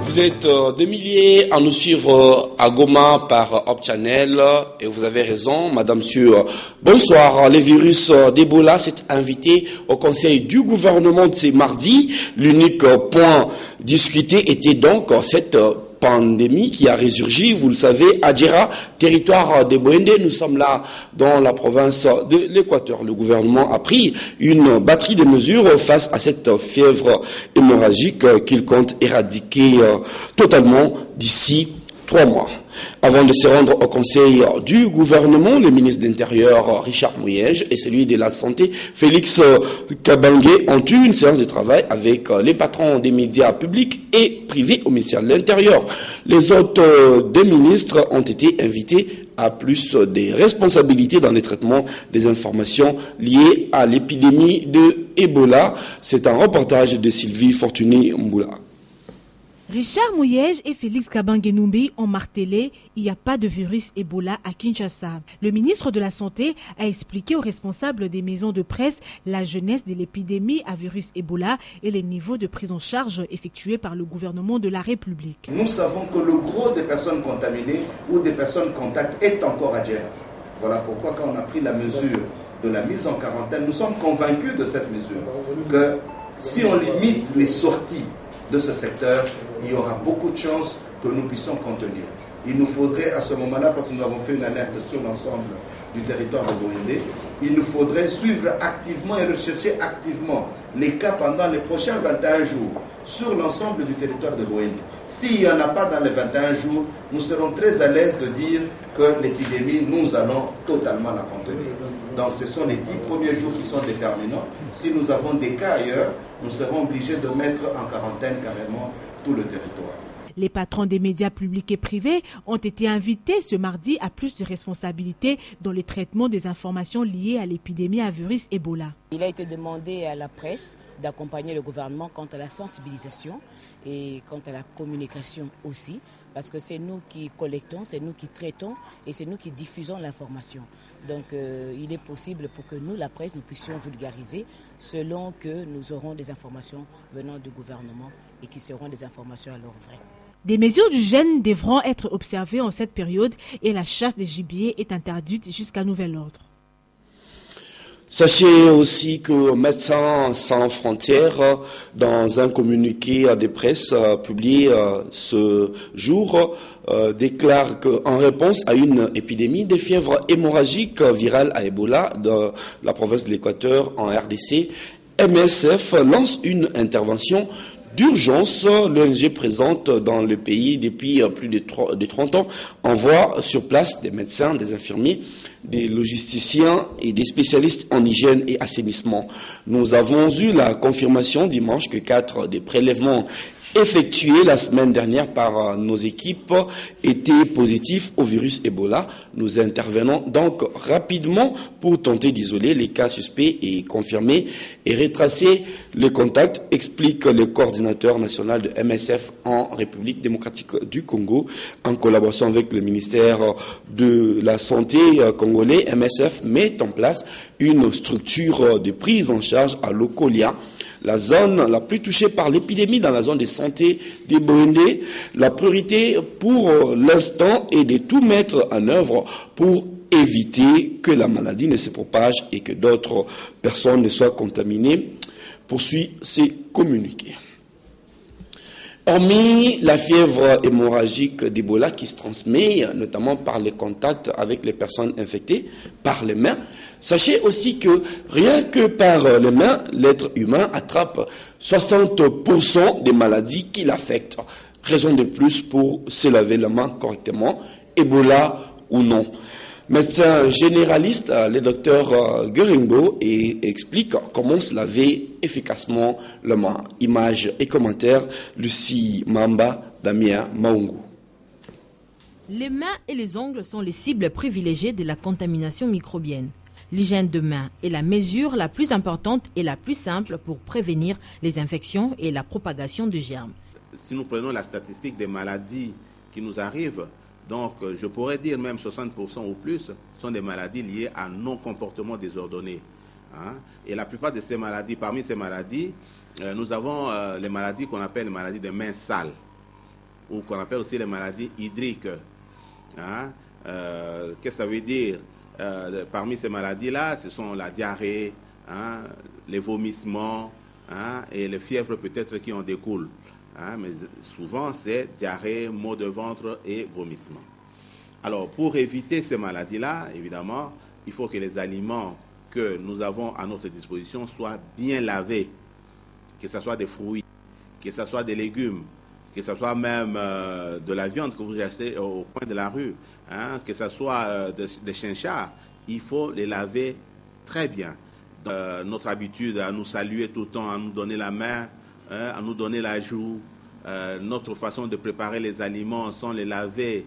Vous êtes des milliers à nous suivre à Goma par Hop Channel et vous avez raison, madame, monsieur. Bonsoir. Le virus d'Ebola s'est invité au conseil du gouvernement de ce mardi. L'unique point discuté était donc cette pandémie qui a résurgi, vous le savez, à Djera, territoire de Boende. Nous sommes là dans la province de l'Équateur. Le gouvernement a pris une batterie de mesures face à cette fièvre hémorragique qu'il compte éradiquer totalement d'ici 3 mois. Avant de se rendre au conseil du gouvernement, le ministre de l'Intérieur, Richard Mouyej, et celui de la Santé, Félix Kabange, ont eu une séance de travail avec les patrons des médias publics et privés au ministère de l'Intérieur. Les autres deux ministres ont été invités à plus de responsabilités dans le traitement des informations liées à l'épidémie de Ebola. C'est un reportage de Sylvie Fortuné-Mboula. Richard Mouyej et Félix Kabange-Numbi ont martelé « Il n'y a pas de virus Ebola à Kinshasa ». Le ministre de la Santé a expliqué aux responsables des maisons de presse la genèse de l'épidémie à virus Ebola et les niveaux de prise en charge effectués par le gouvernement de la République. Nous savons que le gros des personnes contaminées ou des personnes contacts est encore à Djera. Voilà pourquoi quand on a pris la mesure de la mise en quarantaine, nous sommes convaincus de cette mesure, que si on limite les sorties de ce secteur, il y aura beaucoup de chances que nous puissions contenir. Il nous faudrait à ce moment-là, parce que nous avons fait une alerte sur l'ensemble du territoire de Boendé, il nous faudrait suivre activement et rechercher activement les cas pendant les prochains 21 jours sur l'ensemble du territoire de Boendé. S'il n'y en a pas dans les 21 jours, nous serons très à l'aise de dire que l'épidémie, nous allons totalement la contenir. Donc ce sont les 10 premiers jours qui sont déterminants. Si nous avons des cas ailleurs, nous serons obligés de mettre en quarantaine carrément tout le territoire. Les patrons des médias publics et privés ont été invités ce mardi à plus de responsabilités dans le traitement des informations liées à l'épidémie à virus Ebola. Il a été demandé à la presse d'accompagner le gouvernement quant à la sensibilisation et quant à la communication aussi, parce que c'est nous qui collectons, c'est nous qui traitons et c'est nous qui diffusons l'information. Donc il est possible pour que nous, la presse, nous puissions vulgariser selon que nous aurons des informations venant du gouvernement et qui seront des informations alors vraies. Des mesures d'hygiène devront être observées en cette période et la chasse des gibiers est interdite jusqu'à nouvel ordre. Sachez aussi que Médecins sans frontières, dans un communiqué de presse publié ce jour, déclare qu'en réponse à une épidémie de fièvre hémorragique virale à Ebola de la province de l'Équateur en RDC, MSF lance une intervention d'urgence. L'ONG présente dans le pays depuis plus de 30 ans envoie sur place des médecins, des infirmiers, des logisticiens et des spécialistes en hygiène et assainissement. Nous avons eu la confirmation dimanche que 4 des prélèvements effectués la semaine dernière par nos équipes étaient positifs au virus Ebola. Nous intervenons donc rapidement pour tenter d'isoler les cas suspects et confirmer et retracer les contacts, explique le coordinateur national de MSF en République démocratique du Congo. En collaboration avec le ministère de la Santé congolais, MSF met en place une structure de prise en charge à Lokolia, la zone la plus touchée par l'épidémie dans la zone de santé de Boendé. La priorité pour l'instant est de tout mettre en œuvre pour éviter que la maladie ne se propage et que d'autres personnes ne soient contaminées, poursuit ces communiqués. Hormis la fièvre hémorragique d'Ebola qui se transmet notamment par les contacts avec les personnes infectées par les mains, sachez aussi que rien que par les mains, l'être humain attrape 60% des maladies qui l'affectent. Raison de plus pour se laver la main correctement, Ebola ou non. Médecin généraliste, le docteur Gueringbo explique comment se laver efficacement la main. Images et commentaires, Lucie Mamba, Damien Maungu. Les mains et les ongles sont les cibles privilégiées de la contamination microbienne. L'hygiène de main est la mesure la plus importante et la plus simple pour prévenir les infections et la propagation de germes. Si nous prenons la statistique des maladies qui nous arrivent, donc je pourrais dire même 60% ou plus sont des maladies liées à non-comportement désordonné. Et la plupart de ces maladies, parmi ces maladies, nous avons les maladies qu'on appelle les maladies des mains sales. ou qu'on appelle aussi les maladies hydriques. Hein? Qu'est-ce que ça veut dire? Parmi ces maladies-là, ce sont la diarrhée, hein, les vomissements, hein, et les fièvres peut-être qui en découlent. Hein, mais souvent, c'est diarrhée, maux de ventre et vomissements. Alors, pour éviter ces maladies-là, évidemment, il faut que les aliments que nous avons à notre disposition soient bien lavés, que ce soit des fruits, que ce soit des légumes, que ce soit même de la viande que vous achetez au coin de la rue, hein, que ce soit des chinchas, il faut les laver très bien. Notre habitude à nous saluer tout le temps, à nous donner la main, hein, à nous donner la joue, notre façon de préparer les aliments sans les laver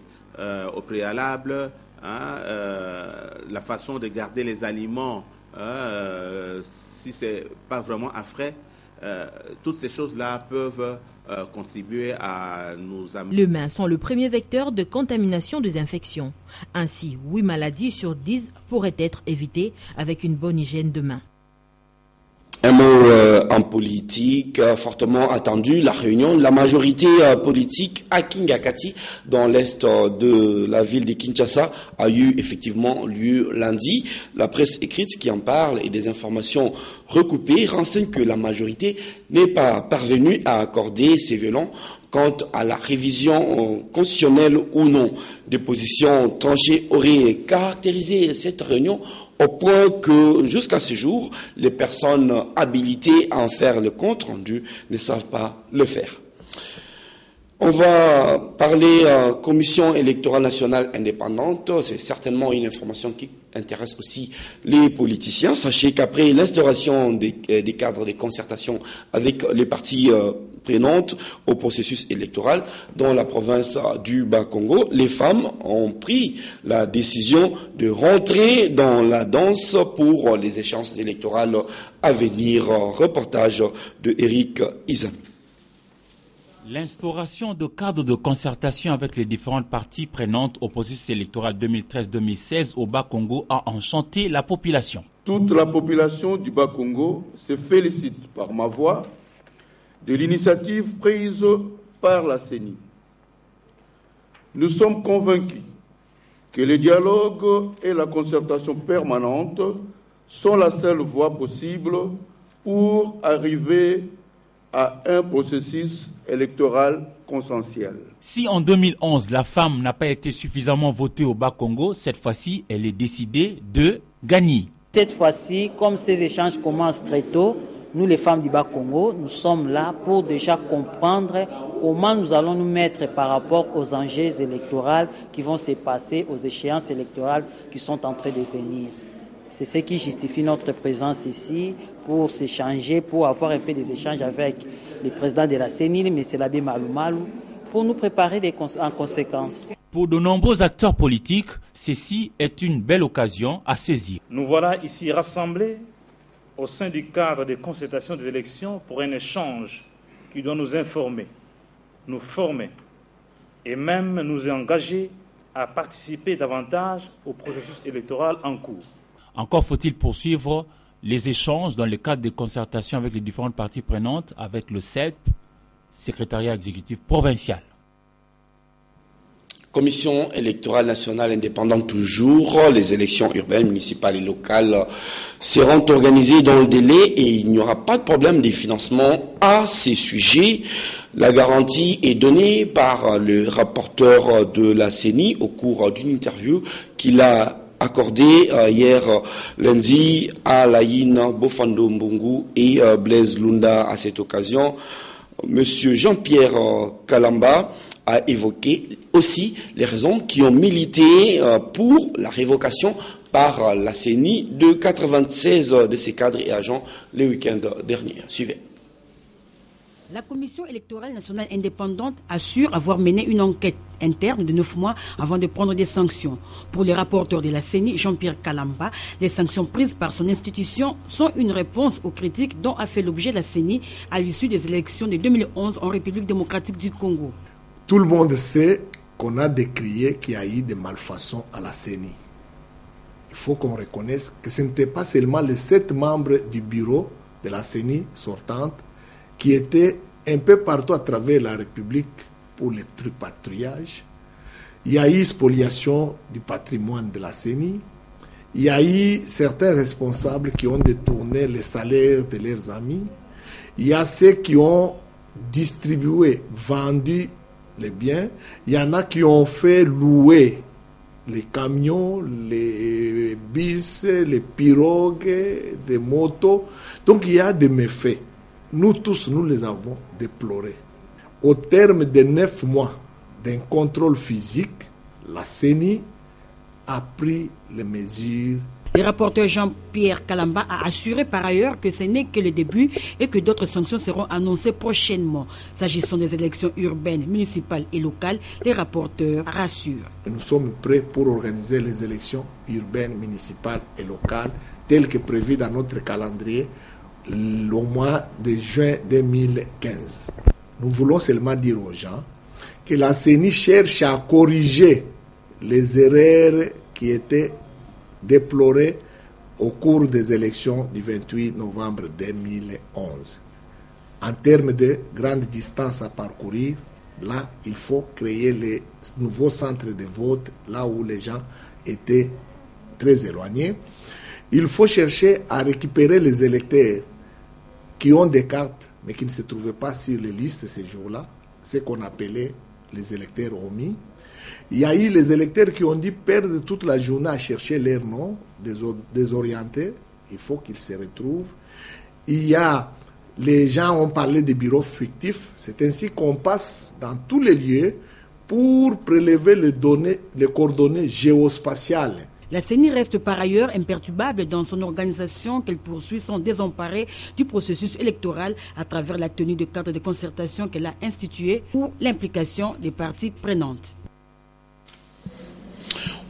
au préalable, hein, la façon de garder les aliments, si ce n'est pas vraiment à frais, toutes ces choses-là peuvent contribuer à nous amener. Les mains sont le premier vecteur de contamination des infections. Ainsi, 8 maladies sur 10 pourraient être évitées avec une bonne hygiène de main. Un mot en politique, fortement attendu, la réunion de la majorité politique à Kingakati, dans l'est de la ville de Kinshasa, a eu effectivement lieu lundi. La presse écrite qui en parle et des informations recoupées renseignent que la majorité n'est pas parvenue à accorder ses violons quant à la révision constitutionnelle ou non. Des positions tranchées auraient caractérisé cette réunion au point que, jusqu'à ce jour, les personnes habilitées à en faire le compte rendu ne savent pas le faire. On va parler Commission électorale nationale indépendante. C'est certainement une information qui intéresse aussi les politiciens. Sachez qu'après l'instauration des cadres de concertation avec les partis prenantes au processus électoral dans la province du Bas-Congo, les femmes ont pris la décision de rentrer dans la danse pour les échéances électorales à venir. Reportage de Eric Izami. L'instauration de cadres de concertation avec les différentes parties prenantes au processus électoral 2013-2016 au Bas-Congo a enchanté la population. Toute la population du Bas-Congo se félicite par ma voix de l'initiative prise par la CENI. Nous sommes convaincus que le dialogue et la concertation permanente sont la seule voie possible pour arriver à un processus électoral consensuel. Si en 2011, la femme n'a pas été suffisamment votée au Bas-Congo, cette fois-ci, elle est décidée de gagner. Cette fois-ci, comme ces échanges commencent très tôt, nous les femmes du Bas-Congo, nous sommes là pour déjà comprendre comment nous allons nous mettre par rapport aux enjeux électoraux qui vont se passer, aux échéances électorales qui sont en train de venir. C'est ce qui justifie notre présence ici, pour s'échanger, pour avoir un peu des échanges avec le président de la CENI, M. Labé Malou, pour nous préparer en conséquence. Pour de nombreux acteurs politiques, ceci est une belle occasion à saisir. Nous voilà ici rassemblés au sein du cadre de concertation des élections pour un échange qui doit nous informer, nous former et même nous engager à participer davantage au processus électoral en cours. Encore faut-il poursuivre les échanges dans le cadre des concertations avec les différentes parties prenantes, avec le CELP, secrétariat exécutif provincial. Commission électorale nationale indépendante toujours, les élections urbaines, municipales et locales seront organisées dans le délai et il n'y aura pas de problème de financement à ces sujets. La garantie est donnée par le rapporteur de la CENI au cours d'une interview qu'il a accordé hier lundi à Laïne Bofando Mbungu et Blaise Lunda. À cette occasion, Monsieur Jean-Pierre Kalamba a évoqué aussi les raisons qui ont milité pour la révocation par la CENI de 96 de ses cadres et agents le week-end dernier. Suivez. La Commission électorale nationale indépendante assure avoir mené une enquête interne de 9 mois avant de prendre des sanctions. Pour le rapporteur de la CENI, Jean-Pierre Kalamba, les sanctions prises par son institution sont une réponse aux critiques dont a fait l'objet la CENI à l'issue des élections de 2011 en République démocratique du Congo. Tout le monde sait qu'on a décrié qu'il y a eu des malfaçons à la CENI. Il faut qu'on reconnaisse que ce n'était pas seulement les 7 membres du bureau de la CENI sortante qui étaient un peu partout à travers la République pour le tripatouillage. Il y a eu spoliation du patrimoine de la CENI. Il y a eu certains responsables qui ont détourné les salaires de leurs amis. Il y a ceux qui ont distribué, vendu les biens. Il y en a qui ont fait louer les camions, les bus, les pirogues, des motos. Donc il y a des méfaits. Nous tous, nous les avons déplorés. Au terme de 9 mois d'un contrôle physique, la CENI a pris les mesures. Le rapporteur Jean-Pierre Kalamba a assuré par ailleurs que ce n'est que le début et que d'autres sanctions seront annoncées prochainement. S'agissant des élections urbaines, municipales et locales, les rapporteurs rassurent. Nous sommes prêts pour organiser les élections urbaines, municipales et locales telles que prévues dans notre calendrier au mois de juin 2015. Nous voulons seulement dire aux gens que la CENI cherche à corriger les erreurs qui étaient déplorées au cours des élections du 28 novembre 2011. En termes de grandes distances à parcourir, là, il faut créer les nouveaux centres de vote, là où les gens étaient très éloignés. Il faut chercher à récupérer les électeurs qui ont des cartes, mais qui ne se trouvaient pas sur les listes ces jours-là, ce qu'on appelait les électeurs omis. Il y a eu les électeurs qui ont dû perdre toute la journée à chercher leur nom, désorientés. Il faut qu'ils se retrouvent. Il y a, les gens ont parlé de bureaux fictifs. C'est ainsi qu'on passe dans tous les lieux pour prélever les coordonnées géospatiales. La CENI reste par ailleurs imperturbable dans son organisation qu'elle poursuit sans désemparer du processus électoral à travers la tenue de cadres de concertation qu'elle a institué pour l'implication des parties prenantes.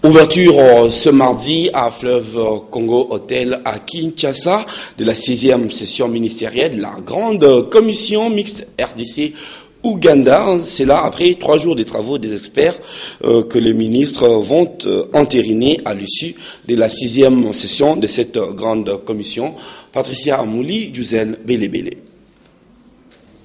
Ouverture ce mardi à Fleuve Congo Hôtel à Kinshasa de la 6e session ministérielle de la grande commission mixte RDC Ouganda. C'est là après 3 jours de travaux des experts que les ministres vont entériner à l'issue de la 6e session de cette grande commission. Patricia Amouli, Juzel Belebele.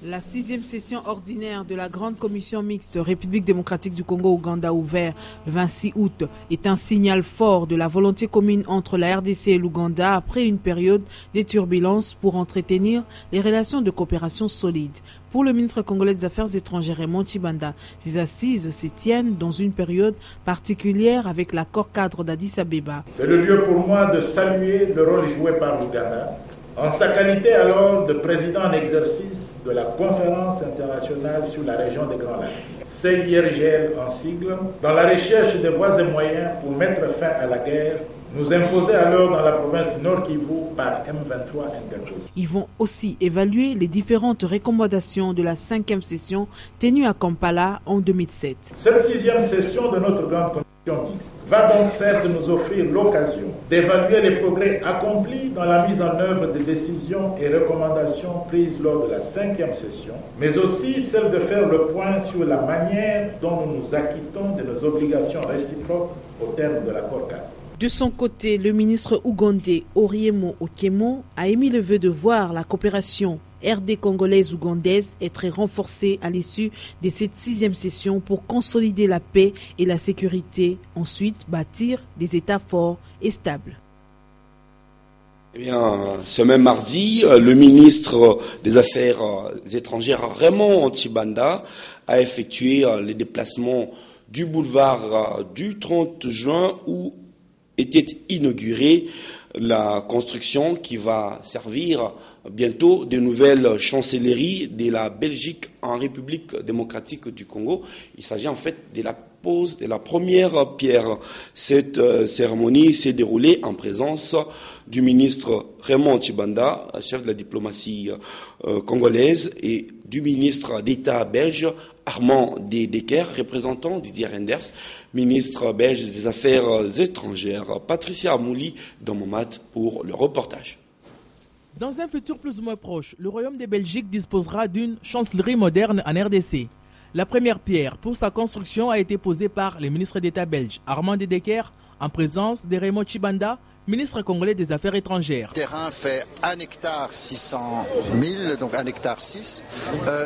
La 6e session ordinaire de la grande commission mixte République démocratique du Congo-Ouganda ouvert le 26 août est un signal fort de la volonté commune entre la RDC et l'Ouganda après une période de turbulences pour entretenir les relations de coopération solides. Pour le ministre congolais des Affaires étrangères Raymond Tshibanda, ces assises se tiennent dans une période particulière avec l'accord cadre d'Addis Abeba. C'est le lieu pour moi de saluer le rôle joué par l'Ouganda en sa qualité alors de président en exercice de la conférence internationale sur la région des Grands Lacs, CIRGL en sigle, dans la recherche de voies et moyens pour mettre fin à la guerre, nous imposée alors dans la province du Nord Kivu par M23 interposé. Ils vont aussi évaluer les différentes recommandations de la 5e session tenue à Kampala en 2007. Cette 6e session de notre grande commission mixte va donc certes nous offrir l'occasion d'évaluer les progrès accomplis dans la mise en œuvre des décisions et recommandations prises lors de la 5e session, mais aussi celle de faire le point sur la manière dont nous nous acquittons de nos obligations réciproques au terme de l'accord cadre. De son côté, le ministre ougandais Oriemo Okemo a émis le vœu de voir la coopération RD congolaise-ougandaise être renforcée à l'issue de cette 6e session pour consolider la paix et la sécurité, ensuite bâtir des États forts et stables. Eh bien, ce même mardi, le ministre des Affaires étrangères Raymond Tshibanda a effectué les déplacements du boulevard du 30 juin où était inaugurée la construction qui va servir bientôt de nouvelles chancelleries de la Belgique en République démocratique du Congo. Il s'agit en fait de la pose de la première pierre. Cette cérémonie s'est déroulée en présence du ministre Raymond Tshibanda, chef de la diplomatie congolaise, et du ministre d'État belge Armand De Decker, représentant Didier Reynders, ministre belge des Affaires étrangères. Patricia Amouli dans Momat pour le reportage. Dans un futur plus ou moins proche, le Royaume de Belgique disposera d'une chancellerie moderne en RDC. La première pierre pour sa construction a été posée par le ministre d'État belge Armand De Decker en présence de Raymond Tshibanda, ministre congolais des Affaires étrangères. Le terrain fait 1 hectare 600 000, donc 1 hectare 6,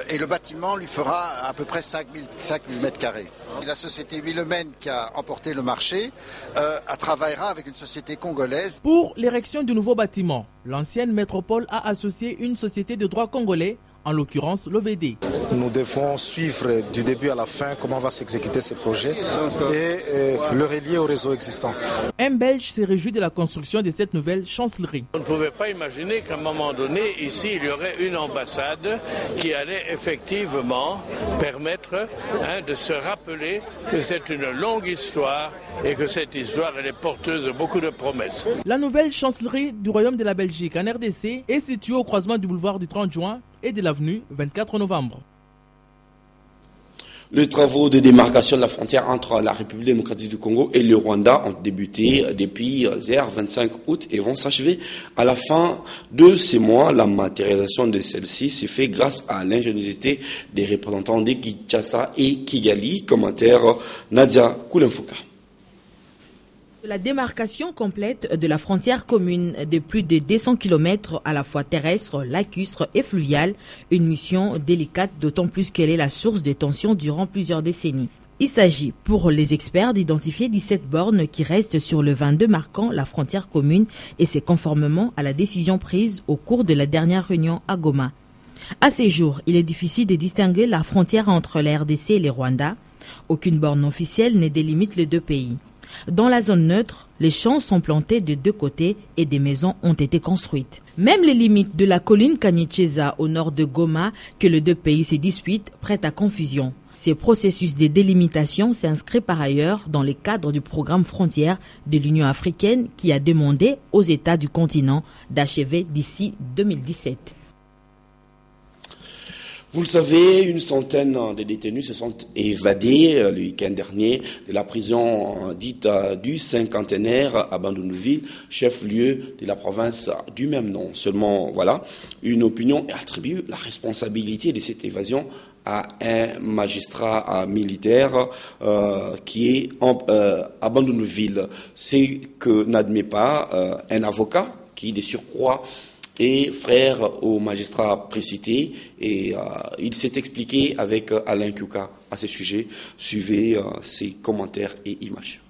et le bâtiment lui fera à peu près 5 000 mètres carrés. La société Willemen qui a emporté le marché travaillera avec une société congolaise. Pour l'érection du nouveau bâtiment, l'ancienne métropole a associé une société de droit congolais, en l'occurrence l'OVD. Nous devons suivre du début à la fin comment va s'exécuter ce projet et le relier au réseau existant. Un Belge s'est réjoui de la construction de cette nouvelle chancellerie. On ne pouvait pas imaginer qu'à un moment donné, ici, il y aurait une ambassade qui allait effectivement permettre de se rappeler que c'est une longue histoire et que cette histoire elle est porteuse de beaucoup de promesses. La nouvelle chancellerie du Royaume de la Belgique en RDC est située au croisement du boulevard du 30 juin et de l'avenue 24 novembre. Les travaux de démarcation de la frontière entre la République démocratique du Congo et le Rwanda ont débuté depuis hier 25 août et vont s'achever à la fin de ces mois. La matérialisation de celle-ci s'est faite grâce à l'ingéniosité des représentants de Kinshasa et Kigali. Commentaire Nadia Koulenfouka. La démarcation complète de la frontière commune de plus de 200 km à la fois terrestre, lacustre et fluviale, une mission délicate d'autant plus qu'elle est la source de tensions durant plusieurs décennies. Il s'agit pour les experts d'identifier 17 bornes qui restent sur le 22 marquant la frontière commune et c'est conformément à la décision prise au cours de la dernière réunion à Goma. À ces jours, il est difficile de distinguer la frontière entre la RDC et le Rwanda. Aucune borne officielle ne délimite les deux pays. Dans la zone neutre, les champs sont plantés de deux côtés et des maisons ont été construites. Même les limites de la colline Kanicheza au nord de Goma, que les deux pays se disputent, prêtent à confusion. Ces processus de délimitation s'inscrivent par ailleurs dans le cadre du programme frontière de l'Union africaine qui a demandé aux États du continent d'achever d'ici 2017. Vous le savez, une centaine de détenus se sont évadés le week-end dernier de la prison dite du Cinquantenaire à Bandunuville, chef-lieu de la province du même nom. Seulement, voilà, une opinion attribue la responsabilité de cette évasion à un magistrat militaire qui est à Bandunuville. C'est que n'admet pas un avocat qui, de surcroît, et frère au magistrat précité, et il s'est expliqué avec Alain Kouka à ce sujet. Suivez ses commentaires et images.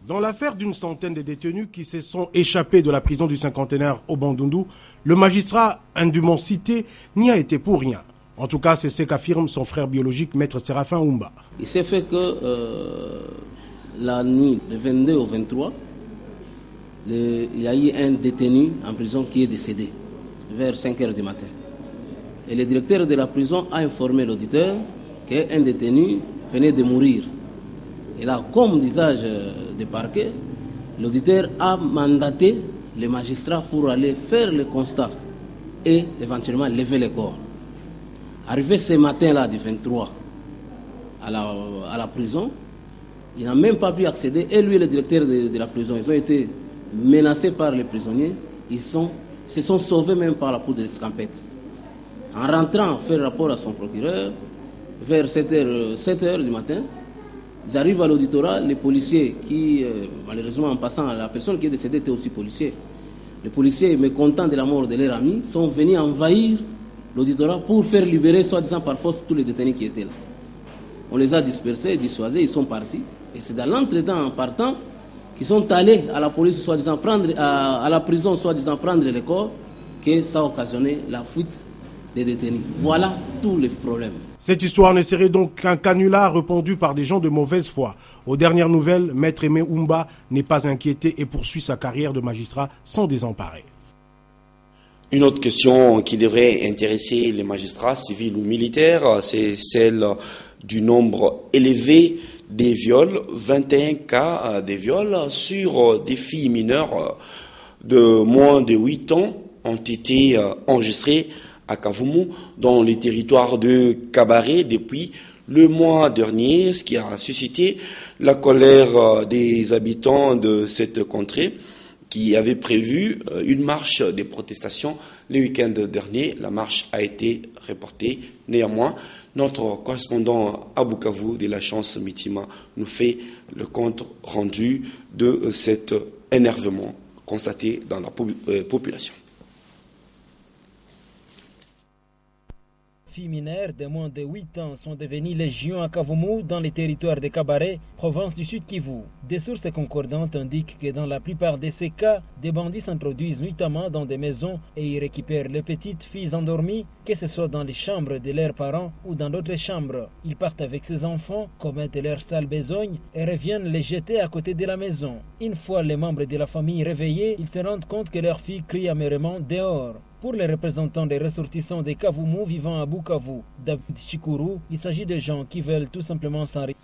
Dans l'affaire d'une centaine de détenus qui se sont échappés de la prison du Cinquantenaire au Bandundu, le magistrat indûment cité n'y a été pour rien. En tout cas, c'est ce qu'affirme son frère biologique, maître Séraphin Oumba. Il s'est fait que la nuit du 22 au 23, il y a eu un détenu en prison qui est décédé vers 5 h du matin. Et le directeur de la prison a informé l'auditeur qu'un détenu venait de mourir. Et là, comme d'usage de parquet, l'auditeur a mandaté les magistrats pour aller faire le constat et éventuellement lever le corps. Arrivé ce matin-là du 23 à la prison, il n'a même pas pu accéder. Et lui et le directeur de la prison, ils ont été menacés par les prisonniers. Ils se sont sauvés même par la poudre d'escampette. En rentrant faire rapport à son procureur, vers 7 h du matin, ils arrivent à l'auditorat, les policiers qui, malheureusement en passant, la personne qui est décédée était aussi policier. Les policiers, mécontents de la mort de leur ami, sont venus envahir l'auditorat pour faire libérer, soi-disant par force, tous les détenus qui étaient là. On les a dispersés, dissuadés, ils sont partis. Et c'est dans l'entretemps, en partant, qui sont allés à la police, soi-disant prendre, à la prison, soi-disant prendre les corps, que ça a occasionné la fuite des détenus. Voilà tous les problèmes. Cette histoire ne serait donc qu'un canular répandu par des gens de mauvaise foi. Aux dernières nouvelles, Maître Aimé Oumba n'est pas inquiété et poursuit sa carrière de magistrat sans désemparer. Une autre question qui devrait intéresser les magistrats civils ou militaires, c'est celle du nombre élevé des viols, 21 cas de viols sur des filles mineures de moins de 8 ans ont été enregistrés à Kavumu, dans les territoires de Kabaré, depuis le mois dernier, ce qui a suscité la colère des habitants de cette contrée qui avaient prévu une marche de protestation le week-end dernier. La marche a été reportée. Néanmoins, notre correspondant à Bukavu de la Chance Mitima nous fait le compte rendu de cet énervement. constatées dans la population. Mineurs de moins de 8 ans sont devenus légion à Kavumu dans les territoires de Kabare, province du Sud Kivu. Des sources concordantes indiquent que dans la plupart de ces cas, des bandits s'introduisent nuitamment dans des maisons et y récupèrent les petites filles endormies, que ce soit dans les chambres de leurs parents ou dans d'autres chambres. Ils partent avec ces enfants, commettent leurs sales besognes et reviennent les jeter à côté de la maison. Une fois les membres de la famille réveillés, ils se rendent compte que leur fille crie amèrement dehors. Pour les représentants des ressortissants des Kavumu vivant à Bukavu, David Chikuru, il s'agit de gens qui veulent tout simplement s'enrichir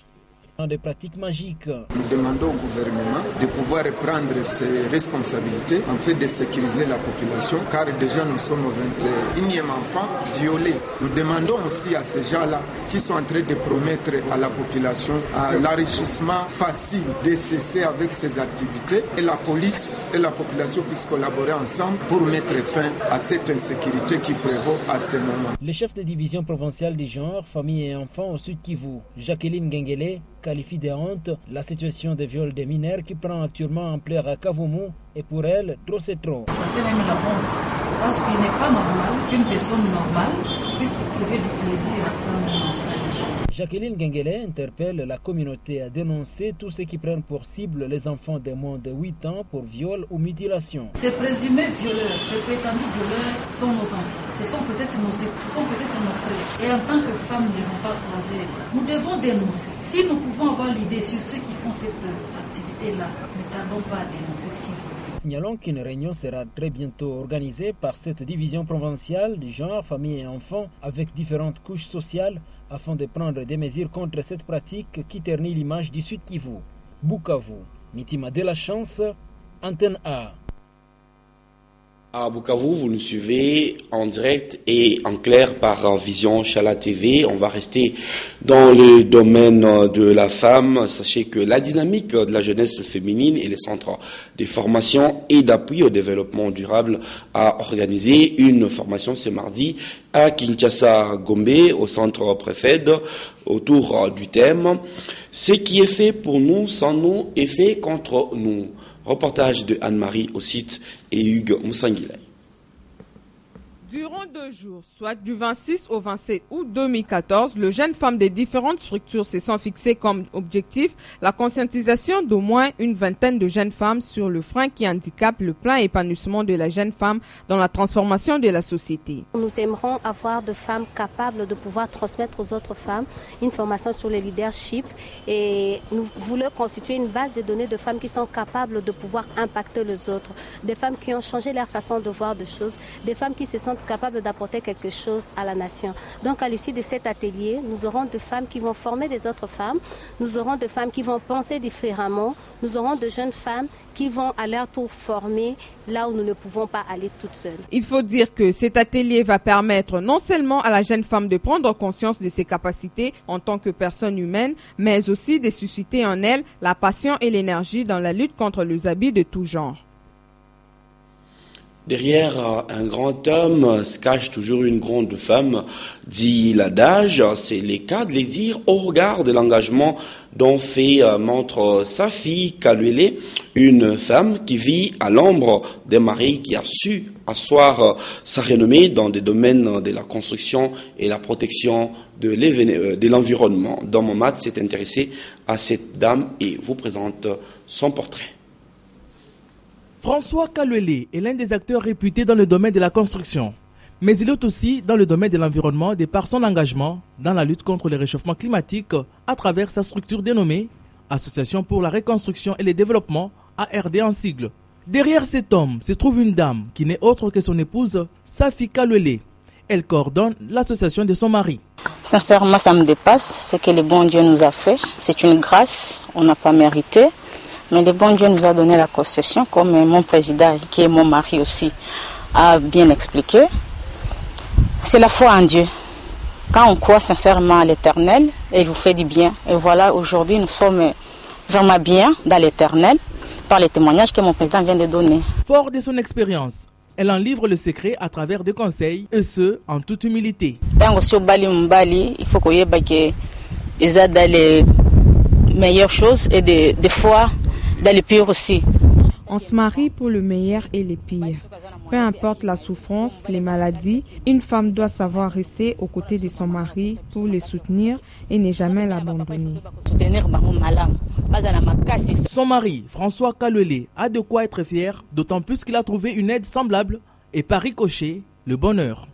des pratiques magiques. Nous demandons au gouvernement de pouvoir reprendre ses responsabilités en fait de sécuriser la population, car déjà nous sommes au 21e enfant violé. Nous demandons aussi à ces gens-là qui sont en train de promettre à la population l'enrichissement facile de cesser avec ces activités, et la police et la population puissent collaborer ensemble pour mettre fin à cette insécurité qui prévaut à ce moment. Le chef de division provinciale du genre, famille et enfants au Sud Kivu, Jacqueline Gengele, qualifie de honte la situation de viol des mineurs qui prend actuellement ampleur à Kavumu, et pour elle, trop c'est trop. Ça fait même la honte, parce qu'il n'est pas normal qu'une personne normale puisse trouver du plaisir à prendre un enfant. Jacqueline Gengele interpelle la communauté à dénoncer tous ceux qui prennent pour cible les enfants de moins de 8 ans pour viol ou mutilation. Ces présumés violeurs, ces prétendus violeurs sont nos enfants. Ce sont peut-être nos frères. Et en tant que femmes, nous ne devons pas croiser les bras. Nous devons dénoncer. Si nous pouvons avoir l'idée sur ceux qui font cette activité-là, ne tardons pas à dénoncer s'il vous plaît. Signalons qu'une réunion sera très bientôt organisée par cette division provinciale du genre, famille et enfants avec différentes couches sociales afin de prendre des mesures contre cette pratique qui ternit l'image du Sud Kivu. Bukavu, Mitima de la Chance, Antenne A. À Bukavu, vous nous suivez en direct et en clair par Vision Chala TV. On va rester dans le domaine de la femme. Sachez que la dynamique de la jeunesse féminine et les centres de formation et d'appui au développement durable a organisé une formation ce mardi à Kinshasa Gombe, au centre préfet, autour du thème « Ce qui est fait pour nous, sans nous, est fait contre nous ». Reportage de Anne-Marie au site et Hugues Moussangilay. Durant 2 jours, soit du 26 au 27 août 2014, les jeunes femmes des différentes structures se sont fixées comme objectif la conscientisation d'au moins une vingtaine de jeunes femmes sur le frein qui handicape le plein épanouissement de la jeune femme dans la transformation de la société. Nous aimerons avoir de femmes capables de pouvoir transmettre aux autres femmes une formation sur le leadership et nous voulons constituer une base de données de femmes qui sont capables de pouvoir impacter les autres, des femmes qui ont changé leur façon de voir des choses, des femmes qui se sentent capables d'apporter quelque chose à la nation. Donc à l'issue de cet atelier, nous aurons des femmes qui vont former des autres femmes, nous aurons des femmes qui vont penser différemment, nous aurons de jeunes femmes qui vont à leur tour former là où nous ne pouvons pas aller toutes seules. Il faut dire que cet atelier va permettre non seulement à la jeune femme de prendre conscience de ses capacités en tant que personne humaine, mais aussi de susciter en elle la passion et l'énergie dans la lutte contre les abus de tout genre. Derrière un grand homme se cache toujours une grande femme, dit l'adage. C'est le cas de les dire au regard de l'engagement dont fait montre Safi Kaluele, une femme qui vit à l'ombre d'un mari qui a su asseoir sa renommée dans des domaines de la construction et la protection de l'environnement. Dans mon mat s'est intéressé à cette dame et vous présente son portrait. François Kaluele est l'un des acteurs réputés dans le domaine de la construction, mais il est aussi dans le domaine de l'environnement de par son engagement dans la lutte contre le réchauffement climatique à travers sa structure dénommée Association pour la reconstruction et le développement, ARD en sigle. Derrière cet homme se trouve une dame qui n'est autre que son épouse Safi Kaluele. Elle coordonne l'association de son mari. Sincèrement, ça me dépasse, ce que le bon Dieu nous a fait. C'est une grâce, on n'a pas mérité. Mais le bon Dieu nous a donné la concession, comme mon président, qui est mon mari aussi, a bien expliqué. C'est la foi en Dieu. Quand on croit sincèrement à l'Éternel, il vous fait du bien. Et voilà, aujourd'hui, nous sommes vraiment bien dans l'Éternel, par les témoignages que mon président vient de donner. Fort de son expérience, elle en livre le secret à travers des conseils, et ce, en toute humilité. Tant que il faut qu'on y ait dans les meilleures choses et des fois dans les pires aussi. On se marie pour le meilleur et le pire. Peu importe la souffrance, les maladies, une femme doit savoir rester aux côtés de son mari pour le soutenir et ne jamais l'abandonner. Son mari, François Kalwele, a de quoi être fier, d'autant plus qu'il a trouvé une aide semblable et par ricochet, le bonheur.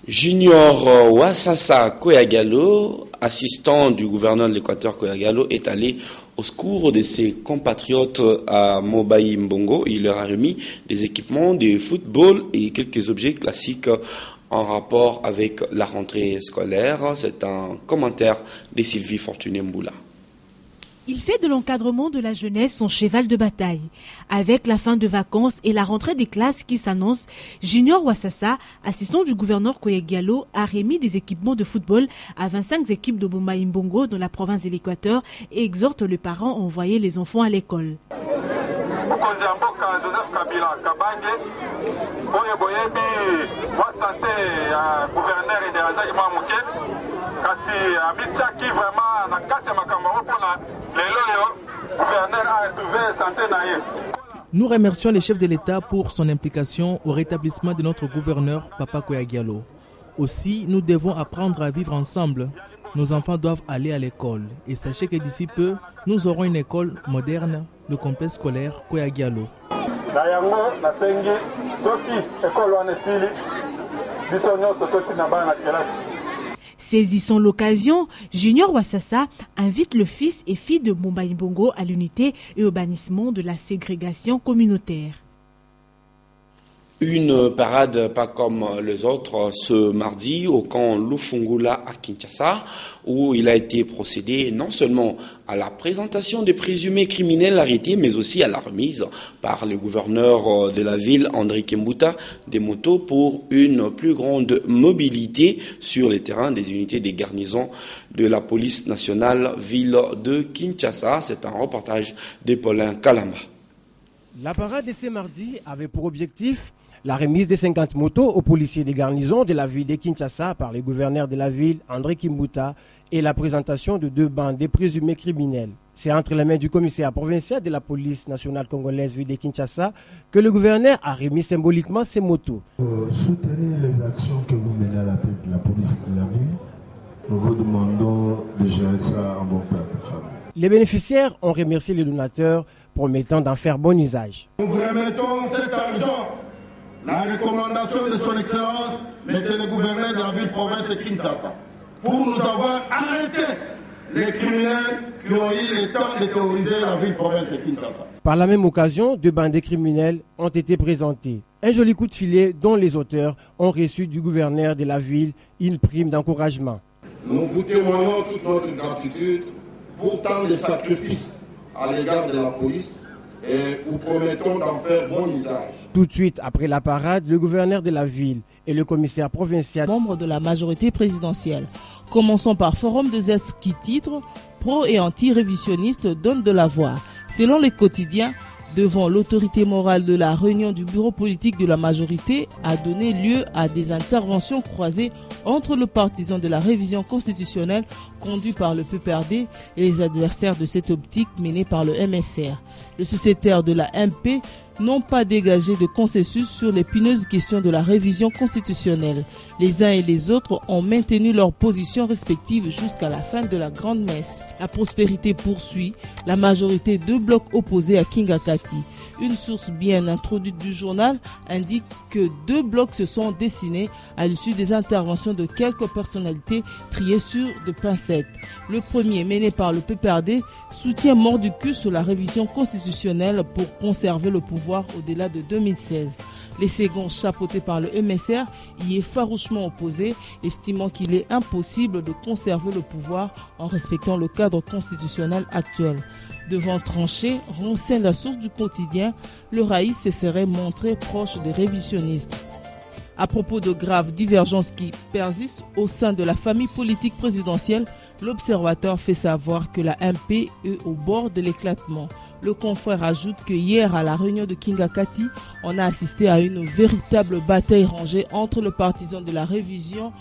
Junior Wassassa Koyagalo, assistant du gouverneur de l'Équateur Koyagalo, est allé au secours de ses compatriotes à Mobaï Mbongo. Il leur a remis des équipements de football et quelques objets classiques en rapport avec la rentrée scolaire. C'est un commentaire de Sylvie Fortuné Mboula. Il fait de l'encadrement de la jeunesse son cheval de bataille. Avec la fin de vacances et la rentrée des classes qui s'annonce, Junior Wassassa, assistant du gouverneur Koyagalo, a remis des équipements de football à 25 équipes de Mobaï Mbongo dans la province de l'Équateur et exhorte les parents à envoyer les enfants à l'école. Nous remercions les chefs de l'État pour son implication au rétablissement de notre gouverneur Papa Koyagalo. Aussi, nous devons apprendre à vivre ensemble. Nos enfants doivent aller à l'école. Et sachez que d'ici peu, nous aurons une école moderne, le complexe scolaire Koyagalo. Saisissant l'occasion, Junior Wassassa invite le fils et fille de Mobaï Mbongo à l'unité et au bannissement de la ségrégation communautaire. Une parade pas comme les autres ce mardi au camp Lufungula à Kinshasa, où il a été procédé non seulement à la présentation des présumés criminels arrêtés, mais aussi à la remise par le gouverneur de la ville, André Kimbuta, des motos pour une plus grande mobilité sur les terrains des unités des garnisons de la police nationale ville de Kinshasa. C'est un reportage de Paulin Kalamba. La parade de ce mardi avait pour objectif la remise de 50 motos aux policiers des garnisons de la ville de Kinshasa par le gouverneur de la ville, André Kimbuta, et la présentation de 2 bandes de présumés criminels. C'est entre les mains du commissaire provincial de la police nationale congolaise ville de Kinshasa que le gouverneur a remis symboliquement ces motos. Pour soutenir les actions que vous menez à la tête de la police de la ville, nous vous demandons de gérer ça en bon peuple. Les bénéficiaires ont remercié les donateurs, promettant d'en faire bon usage. Nous vous remettons cet argent. La recommandation de son Excellence, Monsieur le gouverneur de la ville-province de Kinshasa, pour nous avoir arrêté les criminels qui ont eu le temps de terroriser la ville-province de Kinshasa. Par la même occasion, 2 bandes criminels ont été présentés. Un joli coup de filet dont les auteurs ont reçu du gouverneur de la ville une prime d'encouragement. Nous vous témoignons toute notre gratitude pour tant de sacrifices à l'égard de la police et vous promettons d'en faire bon usage. Tout de suite après la parade, le gouverneur de la ville et le commissaire provincial, membres de la majorité présidentielle. Commençons par Forum de Zest qui titre « Pro et anti-révisionnistes donnent de la voix ». Selon les quotidiens, devant l'autorité morale de la réunion du bureau politique de la majorité a donné lieu à des interventions croisées entre le partisan de la révision constitutionnelle conduit par le PPRD et les adversaires de cette optique menée par le MSR. Le sociétaire de la MP n'ont pas dégagé de consensus sur l'épineuses question de la révision constitutionnelle. Les uns et les autres ont maintenu leurs positions respectives jusqu'à la fin de la grande messe. La prospérité poursuit, la majorité 2 blocs opposés à Kingakati. Une source bien introduite du journal indique que 2 blocs se sont dessinés à l'issue des interventions de quelques personnalités triées sur de pincettes. Le premier, mené par le PPRD, soutient mort du cul sur la révision constitutionnelle pour conserver le pouvoir au-delà de 2016. Les seconds, chapeautés par le MSR, y est farouchement opposé, estimant qu'il est impossible de conserver le pouvoir en respectant le cadre constitutionnel actuel. Devant trancher, renseigne la source du quotidien, le RAI se serait montré proche des révisionnistes. À propos de graves divergences qui persistent au sein de la famille politique présidentielle, l'observateur fait savoir que la MP est au bord de l'éclatement. Le confrère ajoute que hier, à la réunion de Kingakati, on a assisté à une véritable bataille rangée entre les partisans de la révision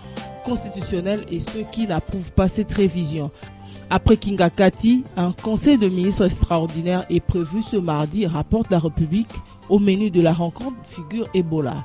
constitutionnelle et ceux qui n'approuvent pas cette révision. Après Kingakati, un conseil de ministres extraordinaire est prévu ce mardi, rapporte la République. Au menu de la rencontre figure Ebola.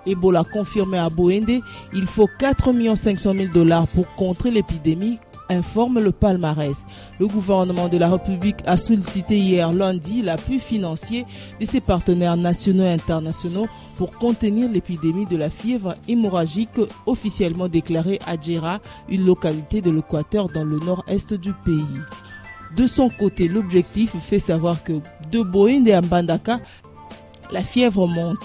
Ebola confirmé à Boende, il faut 4 500 000 $ pour contrer l'épidémie, informe le palmarès. Le gouvernement de la République a sollicité hier lundi l'appui financier de ses partenaires nationaux et internationaux pour contenir l'épidémie de la fièvre hémorragique officiellement déclarée à Djera, une localité de l'Équateur dans le nord-est du pays. De son côté, l'objectif fait savoir que de Boende à Mbandaka, la fièvre monte.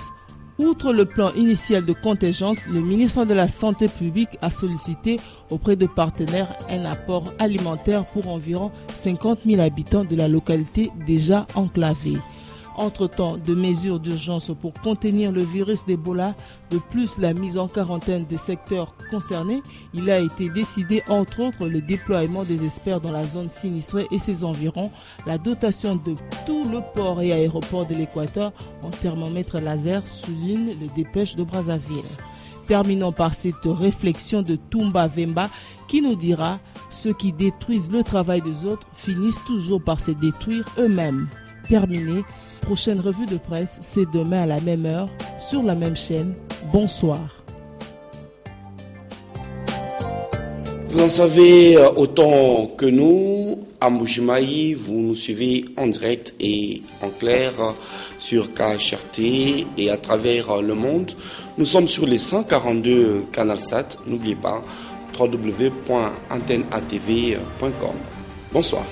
Outre le plan initial de contingence, le ministre de la Santé publique a sollicité auprès de partenaires un apport alimentaire pour environ 50 000 habitants de la localité déjà enclavée. Entre-temps, de mesures d'urgence pour contenir le virus d'Ebola, de plus la mise en quarantaine des secteurs concernés, il a été décidé entre autres le déploiement des experts dans la zone sinistrée et ses environs, la dotation de tout le port et aéroport de l'Équateur en thermomètre laser, souligne le dépêche de Brazzaville. Terminons par cette réflexion de Toumba Vemba qui nous dira « Ceux qui détruisent le travail des autres finissent toujours par se détruire eux-mêmes ». Terminé. Prochaine revue de presse, c'est demain à la même heure, sur la même chaîne. Bonsoir. Vous en savez autant que nous, à Mbujimayi, vous nous suivez en direct et en clair sur KHRT et à travers le monde. Nous sommes sur les 142 CanalSat. N'oubliez pas, www.antennatv.com. Bonsoir.